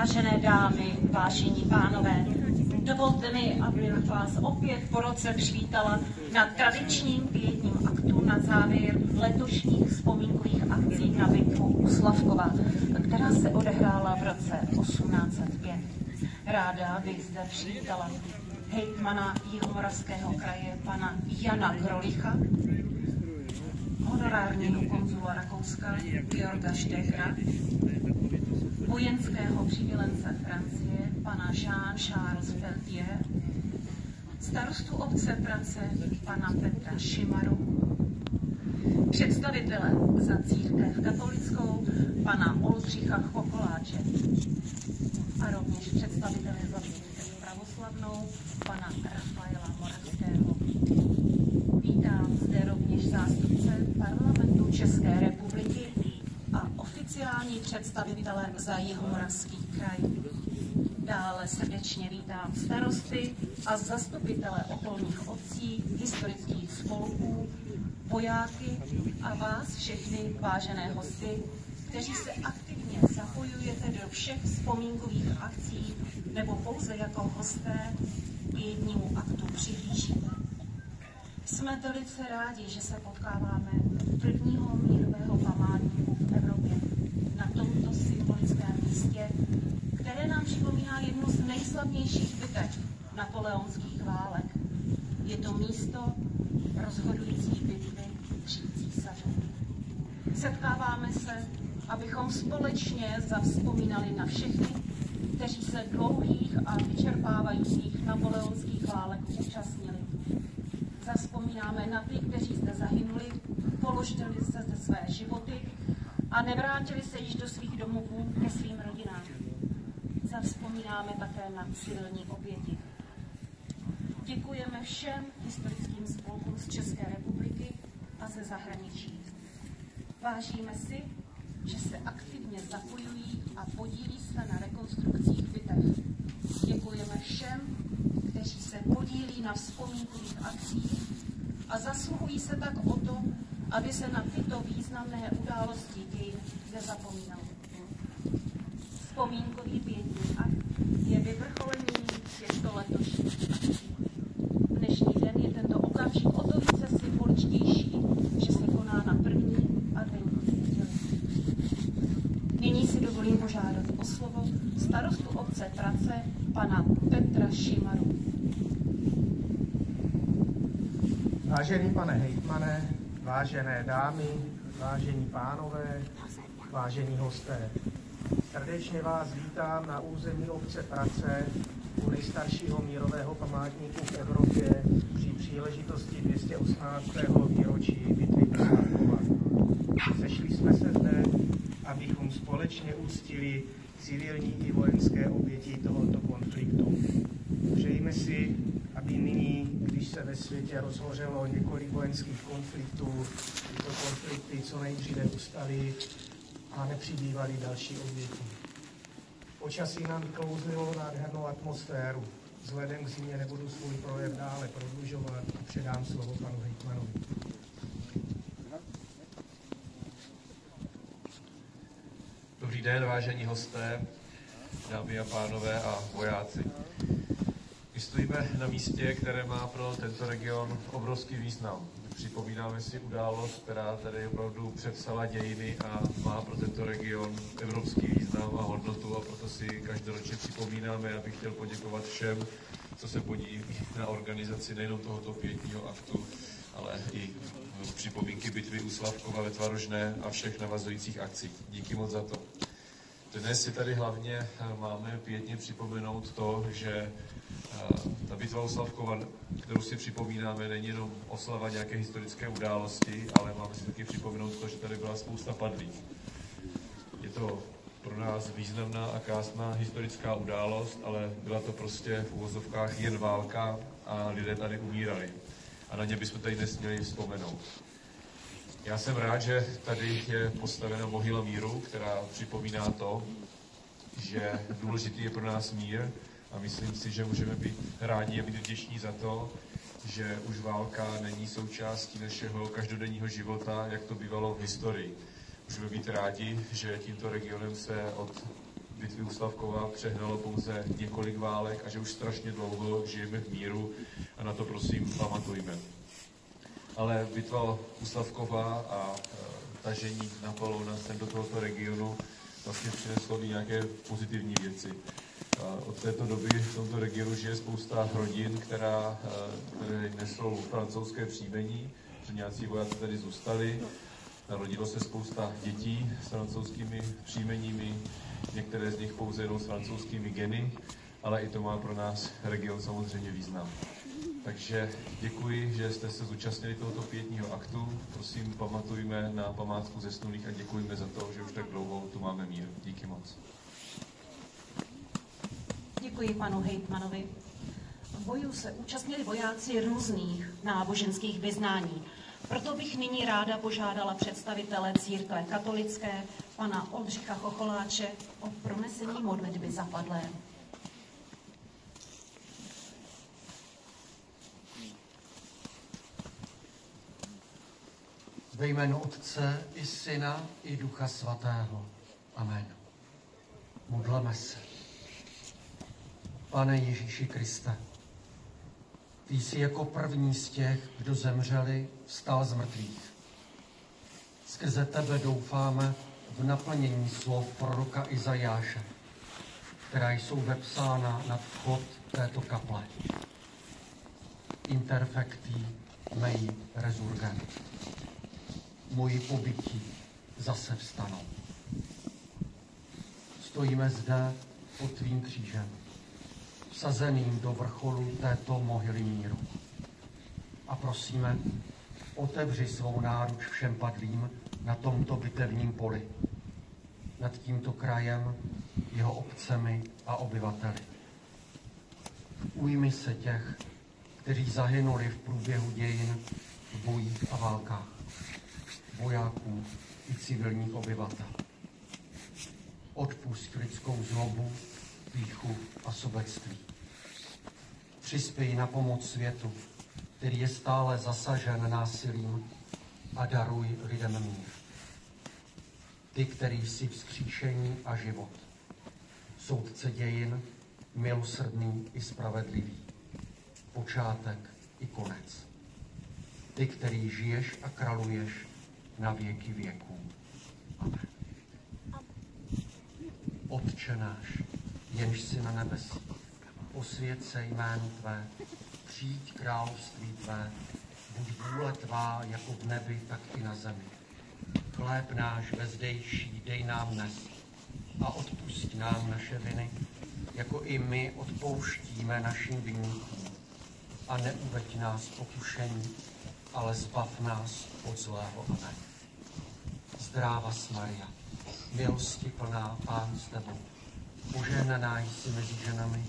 Vážené dámy, vážení pánové, dovolte mi, abych vás opět po roce přivítala na tradičním pietním aktu na závěr letošních vzpomínkových akcí na bitvu u Slavkova, která se odehrála v roce 1805. Ráda bych zde přivítala hejtmana Jihomoravského kraje pana Jana Grolicha, honorárního konzula Rakouska Georga Štegera, vojenského přidělence Francie pana Jean-Charles Peltier, starostu obce Prace pana Petra Šimaru, představitele za církev katolickou pana Oldřicha Chokoláče a rovněž představitele za církev pravoslavnou pana Rafaela Moravského. Vítám zde rovněž zástupce Parlamentu České republiky a oficiální představitele za Jihomoravský kraj. Dále srdečně vítám starosty a zastupitele okolních obcí, historických spolků, vojáky a vás všechny, vážené hosty, kteří se aktivně zapojujete do všech vzpomínkových akcí nebo pouze jako hosté k jednímu aktu přihlížíte. Jsme velice rádi, že se potkáváme u prvního mírového památníku v Evropě na tomto symbolickém místě, které nám připomíná jednu z nejslavnějších bitev napoleonských válek. Je to místo rozhodující bitvy 3 císařů. Setkáváme se, abychom společně zavzpomínali na všechny, kteří se dlouhých a vyčerpávajících napoleonských válek účastnili. Zavzpomínáme na ty, kteří zde zahynuli, položili se ze své životy a nevrátili se již do svých domovů ke svým rodinám. Zavzpomínáme také na civilní oběti. Děkujeme všem historickým spolkům z České republiky a ze zahraničí. Vážíme si, že se aktivně zapojují a podílí se na rekonstrukcích bitev. Děkujeme všem, kteří se podílí na vzpomínkových akcích a zasluhují se tak o to, aby se na tyto významné události dějin nezapomínalo. Vzpomínkový pietní akt je vyvrcholením těchto letošních akcí. Dnešní den je tento okamžik o to více symboličtější, že se koná na první adventní neděli. Nyní si dovolím požádat o slovo starostu obce Prace pana Petra Šimaru. Vážený pane hejtmane, vážené dámy, vážení pánové, vážení hosté, srdečně vás vítám na území obce Prace u nejstaršího mírového památníku v Evropě při příležitosti 218. výročí bitvy u Slavkova. Sešli jsme se zde, abychom společně uctili civilní i vojenské oběti tohoto konfliktu. Přejíme si, aby nyní, když se ve světě rozhořelo několik vojenských konfliktů, tyto konflikty co nejdříve ustaly a nepřibývaly další oběti. Počasí nám vyklouzilo nádhernou atmosféru. Vzhledem k zimě nebudu svůj projev dále prodlužovat a předám slovo panu hejtmanovi. Dobrý den, vážení hosté, dámy a pánové a vojáci. My stojíme na místě, které má pro tento region obrovský význam. Připomínáme si událost, která tady opravdu přepsala dějiny a má pro tento region evropský význam a hodnotu, a proto si každoročně připomínáme. Já bych chtěl poděkovat všem, co se podílí na organizaci nejenom tohoto pietního aktu, ale i připomínky bitvy u Slavkova ve Tvarožné a všech navazujících akcí. Díky moc za to. Dnes si tady hlavně máme pietně připomenout to, že ta bitva u Slavkova, kterou si připomínáme, není jenom oslava nějaké historické události, ale máme si taky připomenout to, že tady byla spousta padlých. Je to pro nás významná a krásná historická událost, ale byla to prostě v uvozovkách jen válka a lidé tady umírali. A na ně bychom tady nesměli vzpomenout. Já jsem rád, že tady je postavena mohyla míru, která připomíná to, že důležitý je pro nás mír, a myslím si, že můžeme být rádi a být vděční za to, že už válka není součástí našeho každodenního života, jak to bývalo v historii. Můžeme být rádi, že tímto regionem se od bitvy u Slavkova přehnalo pouze několik válek a že už strašně dlouho žijeme v míru a na to prosím pamatujme. Ale bitva u Slavkova a tažení Napoleona sem do tohoto regionu vlastně přineslo i nějaké pozitivní věci. Od této doby v tomto regionu žije spousta rodin, které nesou francouzské příjmení, že nějací vojáci tady zůstali. Narodilo se spousta dětí s francouzskými příjmeními, některé z nich pouze jenom s francouzskými geny, ale i to má pro nás region samozřejmě význam. Takže děkuji, že jste se zúčastnili tohoto pietního aktu. Prosím, pamatujme na památku zesnulých a děkujeme za to, že už tak dlouho tu máme mír. Díky moc. Děkuji panu hejtmanovi. V boju se účastnili vojáci různých náboženských vyznání. Proto bych nyní ráda požádala představitele církve katolické, pana Oldřicha Chocholáče, o pronesení modlitby za padlé. Ve jménu Otce i Syna i Ducha Svatého. Amen. Modleme se. Pane Ježíši Kriste, ty jsi jako první z těch, kdo zemřeli, vstal z mrtvých. Skrze tebe doufáme v naplnění slov proroka Izajáše, která jsou vepsána nad vchod této kaple. Interfecti mei resurgent. Moji pobytí zase vstanou. Stojíme zde pod tvým křížem, vsazeným do vrcholu této mohyly míru. A prosíme, otevři svou náruč všem padlým na tomto bitevním poli, nad tímto krajem, jeho obcemi a obyvateli. Ujmi se těch, kteří zahynuli v průběhu dějin, v bojích a válkách, vojáků i civilních obyvatel. Odpusť lidskou zlobu, pýchu a sobectví. Přispěj na pomoc světu, který je stále zasažen násilím, a daruj lidem mír. Ty, který jsi vzkříšení a život, soudce dějin, milosrdný i spravedlivý, počátek i konec. Ty, který žiješ a králuješ na věky věků. Amen. Otče náš, jenž jsi na nebesích, posvěť se jméno tvé, přijď království tvé, buď vůle tvá jako v nebi, tak i na zemi. Chléb náš vezdejší dej nám dnes a odpusť nám naše viny, jako i my odpouštíme našim viníkům. A neuveď nás pokušení, ale zbav nás od zlého. Amen. Zdráva Maria, milosti plná, Pán s tebou, požehnaná jsi mezi ženami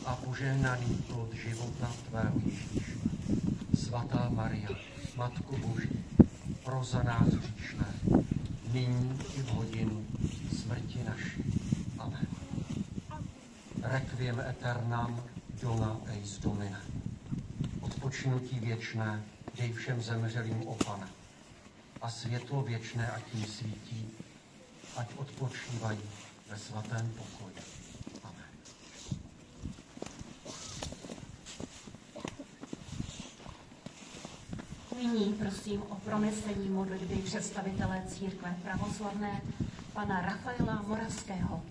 a požehnaný plod života tvého Ježíše. Svatá Maria, Matko Boží, pro za nás hříšné, nyní i v hodinu smrti naší. Amen. Requiem aeternam dona eis Domine. Odpočinutí věčné dej všem zemřelým, o Pane, a světlo věčné ať jim svítí, ať odpočívají ve svatém pokoji. Amen. Nyní prosím o pronesení modlitby představitele církve pravoslavné, pana Rafaela Moravského.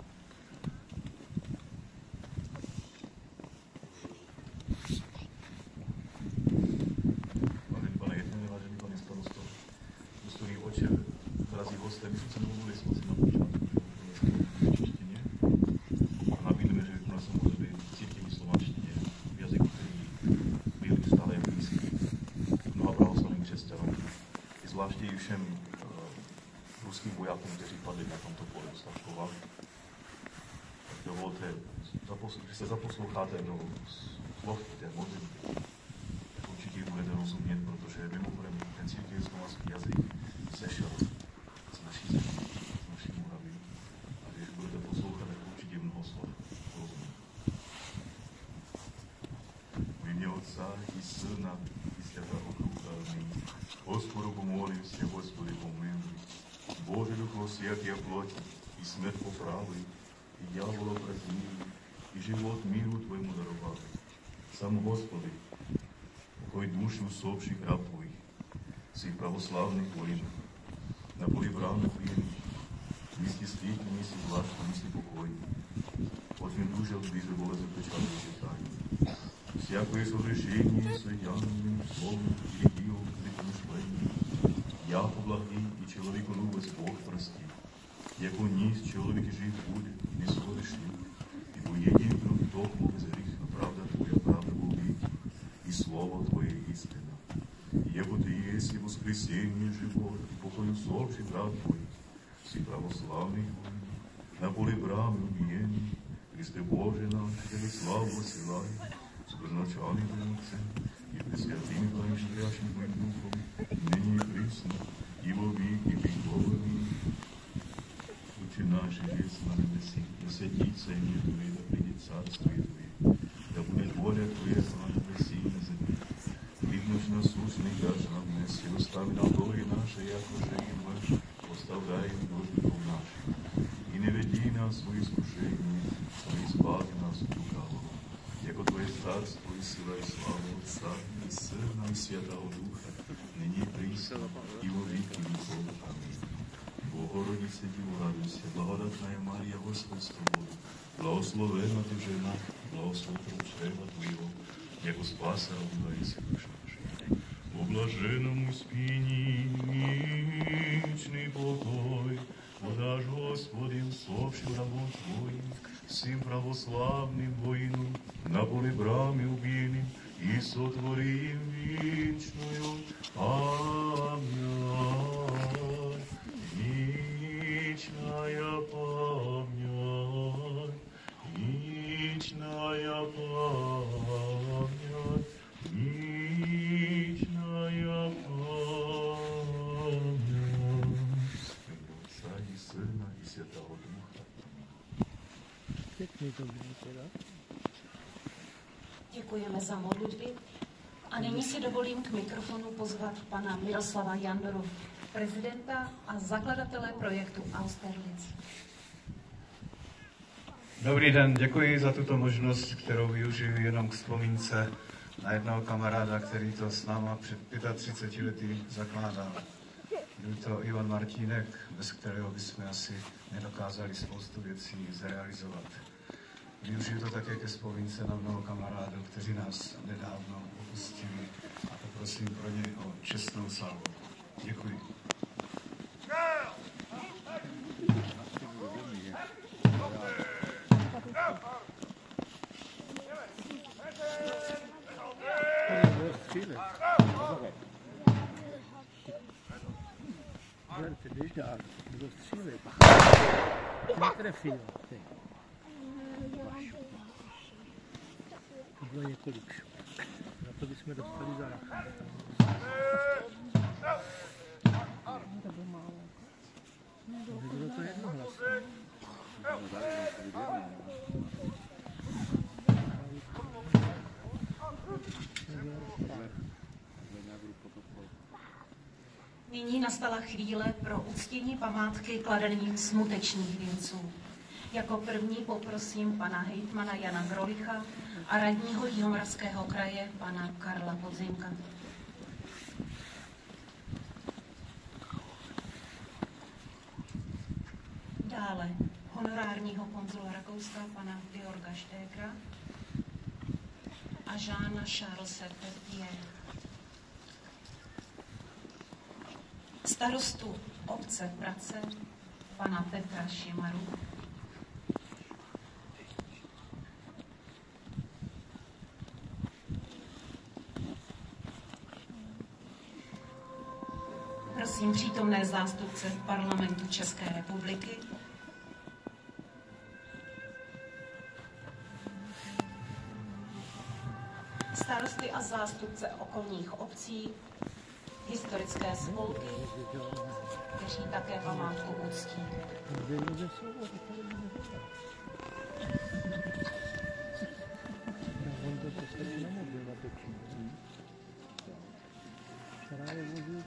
Zvláště i všem ruským vojákům, kteří padli na tomto poli u Slavkova. Tak dovolte, že se zaposloucháte do slov té modlitby. Tak určitě budete rozumět, protože mimochodem ten církevskomoravský jazyk sešel z naší země, z naší Moravy. A když budete poslouchat, tak určitě mnoho slov rozumíte. V jméně Otca i Syna i Svatého Ducha. Господу помолимся, Господи помилуй. Боже, Дух святый, плоти и смерть по правой, i djavola praznili, i život miru Tvojemu darovali. Samo Gospodi, koji duši usopših rab Tvojih, svih pravoslavnih vojina, na poli branu ubijenih, misli stikli, misli zlašni, misli pokojni, otmjen duže od bliže vole zapečatujuće tajne. Всяко je согрешение, святяным словом или делом, или помышлением, яко благий и человеколюбец Бог прости, яко низ человек и жив будет, не сходишь и поедем друг токмо без греха, правда Твоя, правда во веки, и слово Твое истина. Яко Ты есть и воскресение живот, и покой усопший брат Твой, все православный Твой, на поле брамы убиений, Христе Боже наш, Тебе славу посылай, с безначальным Отцем и пресвятым Твоим живящим Твоим Духом, ныне и присно, и во веки веков. Аминь. Отче наш, есть на небеси, да святится имя Твое, да придет царствие Твое, да будет воля Твоя на небеси и на земле. Хлеб наш насущный дашь нам днес, и остави нам долги наши, яко же и мы оставляем должников наших. И не веди нас в искушение, но избави нас от лукавого. Яко Твое царство и сила и слава Отца и Сына и Святого Духа, ныне и присно, и во веки веков. Аминь. Богородице, Дева, радуйся, благодатная Мария, Господь с Тобою, благословенна Ты в женах, благословен чрева Твоего, яко спаса родилась душа наша. О блаженному спине, вечный покой, подашь, Господи, усопшим рабом Твоим, всем православным воинам, на поле брамы убиенным, и сотворим вечную память. Вечная память, вечная память, вечная память. Отца и Сына и Святого Духа. Děkujeme za modlitby a nyní si dovolím k mikrofonu pozvat pana Miroslava Jandoru, prezidenta a zakladatele projektu Austerlitz. Dobrý den, děkuji za tuto možnost, kterou využiju jenom k vzpomínce na jednoho kamaráda, který to s náma před 35 lety zakládal. Byl to Ivan Martínek, bez kterého bychom asi nedokázali spoustu věcí zrealizovat. Využiju to také ke vzpomínce na mnoho kamarádů, kteří nás nedávno opustili a poprosím pro ně o čestnou slavu. Děkuji. Bylo několik šup. Na to bychom dostali za rach. Bylo to jednohlasné. Nyní nastala chvíle pro uctění památky kladením smutečných věnců. Jako první poprosím pana hejtmana Jana Grolicha a radního Jihomoravského kraje pana Karla Podzimka. Dále honorárního konzula Rakouska pana Georga Štékra a Žána Charlese Pertier. Starostu obce Prace pana Petra Šimaru. Prosím přítomné zástupce Parlamentu České republiky, starosty a zástupce okolních obcí, historické spolky, kteří také památku uctí. Která je vozil,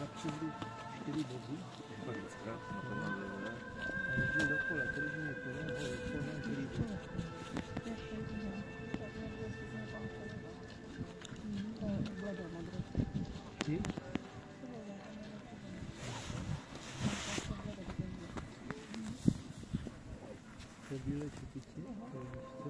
zapřívli 4 body. A jezdili do pole, první pole, holečové, hlídě. Ty? To bílé čepici, to je ještě.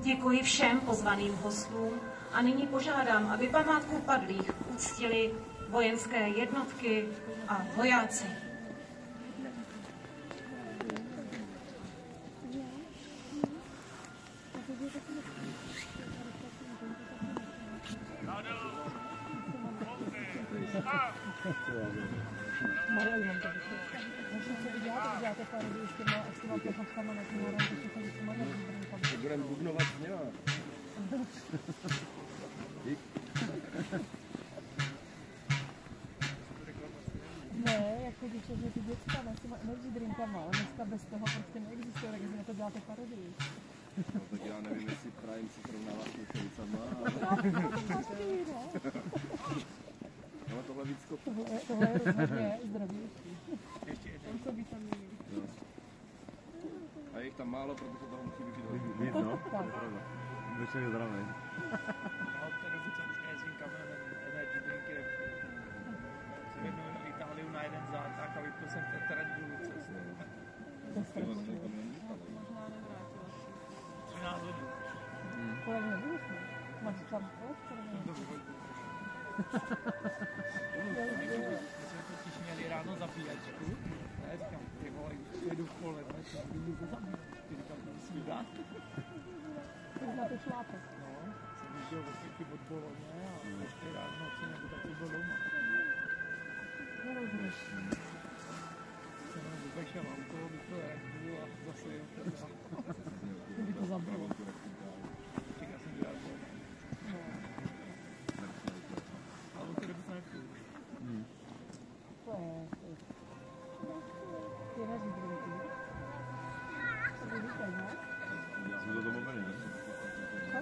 Děkuji všem pozvaným hostům a nyní požádám, aby památku padlých uctili vojenské jednotky a vojáci. Budeme bubnovat s něma. Ne, jako když je ty děcka s těma energy drinkama, ale dneska bez toho prostě neexistuje, takže na to děláte parodii. No, tak já nevím, jestli Prime se srovnává s Lučovicama, ale tohle víc kopu. Tohle je rozhodně zdravější. Ještě jeden. To vitamíny. No. A je jich tam málo, protože toho musí být Víc, no? Večer je zdravý. A od té doby, co už nejezdím kamene energy drinky, jsem jednou na Itáliu na jeden záták a vypil jsem ten trať důlu cestu. To je strašný. 13 hodin. Kolik nebudeš mít? Máš tam kolik? My jsme totiž měli ráno zabíjačku. A já říkám, ty vole, už jedu v poledne, co budu mě zabíjet. Ty říkám, to musím dát. To znáte šlápek. No, jsem vyšel vlastně od Boloně a ještě rád v noci nebo taky byl doma. Nerozumíš. Jsem vybešel auto, vypil Red Bull a zase jel teda. Kdyby to zabilo. Čeká jsem dělal to. Ale od té doby jsem nepil. To je energy drinky. To by říkaj, ne? Jsme to domluvili, ne? Co?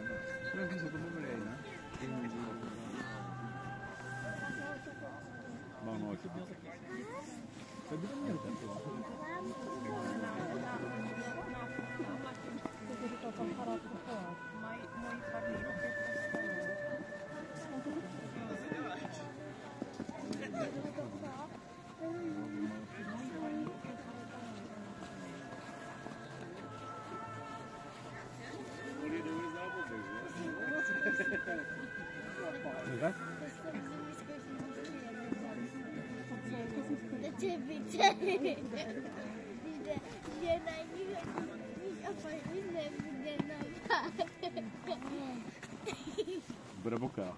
Jsme se domluvili, ne? Mám noc. Tak by to měl tento. To říkal kamarád Kocholář. Moji padlí opět Bude boka.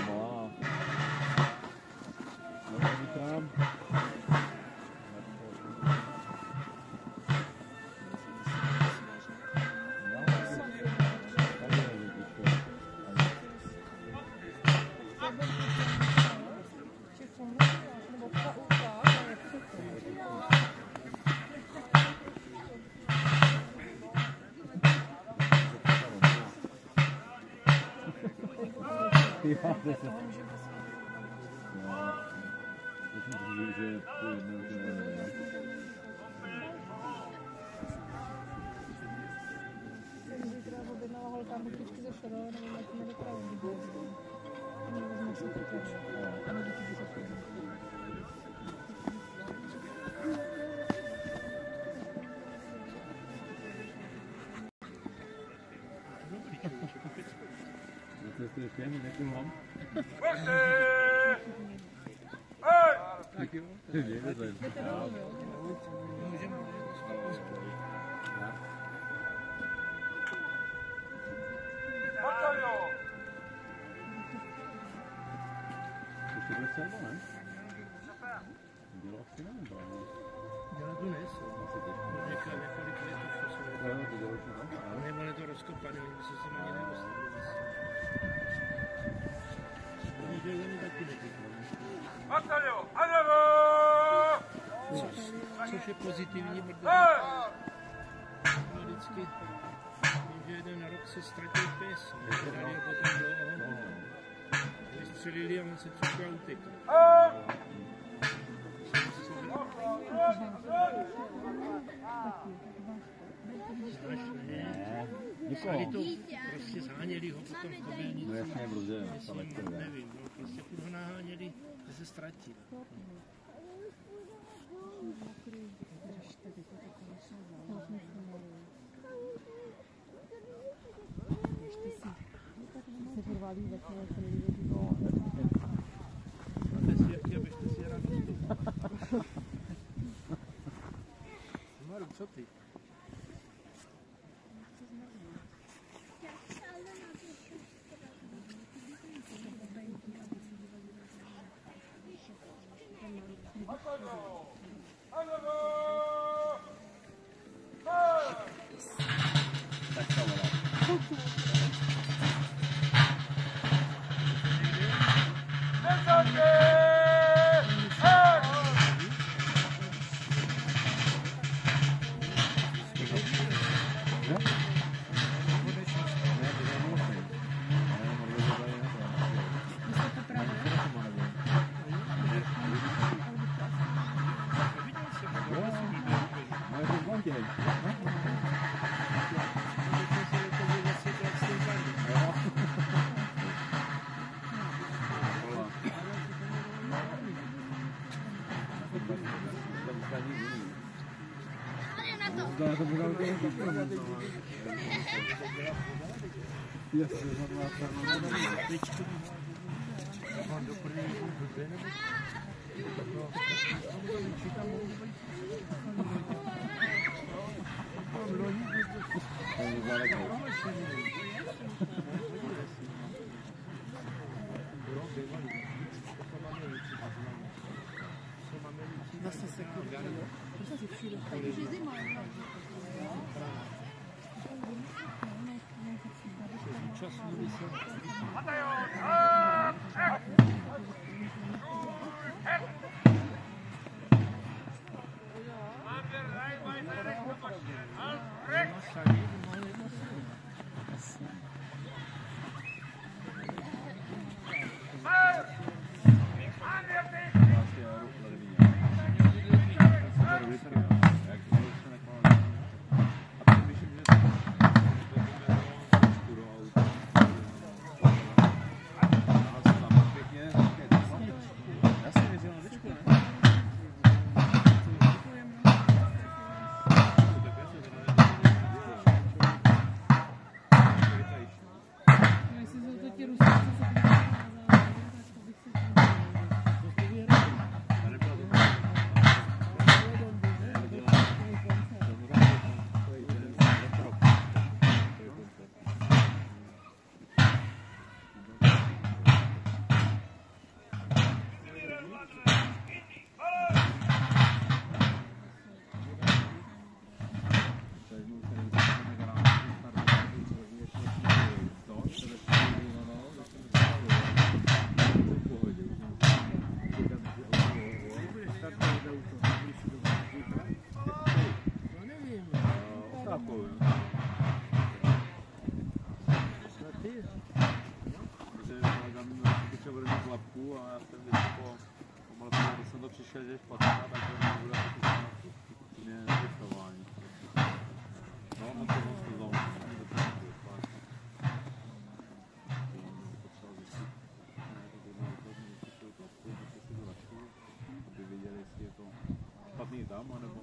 Malá. Vítám. objednala holkám buchtičky ze Šedova, nevím, jak mi vypravím. A mě vezmu si to tež. A mě děti se šedou. To je ještě nějaký mám? Tak jo. Ještě bude servo, ne? Dělo asi nevím, právě. Dělá to nejsou. Několik let už to jsou. No, to dělo už nevím. Nebo je to rozkopané, oni by se sem ani nedostali. Nikdo za ní taky netýkal. Což je pozitivní, protože vždycky vím, že jeden rok se ztratil pes. Dali ho potom dlouho. Vystřelili a on se přišel a utekl. Museli to, prostě zháněli ho potom v kobylnici. No jasně, brudě, nevím, no, prostě furt ho naháněli, že se ztratil. Se porválí začne, jak se nevidí. Máte si jaký, abyste si radost. Maru, co ty? Zase se koukali, jo? Prostě si všude. Takže zima. Čas mluví se. klapku a já jsem vždycky pomalu, když jsem to přišel, že je špatná, tak to nebude úplně vyšování. No, moc to znovu. Aby viděli, jestli je to špatný tam, anebo...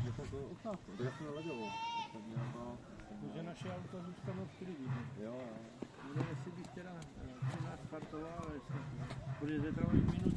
Je to ochávka, to jasně neledělo. Že naše auta zůstanou v klidu. Jo. Nevím, jestli bych teda nás startoval, ale protože trvají minut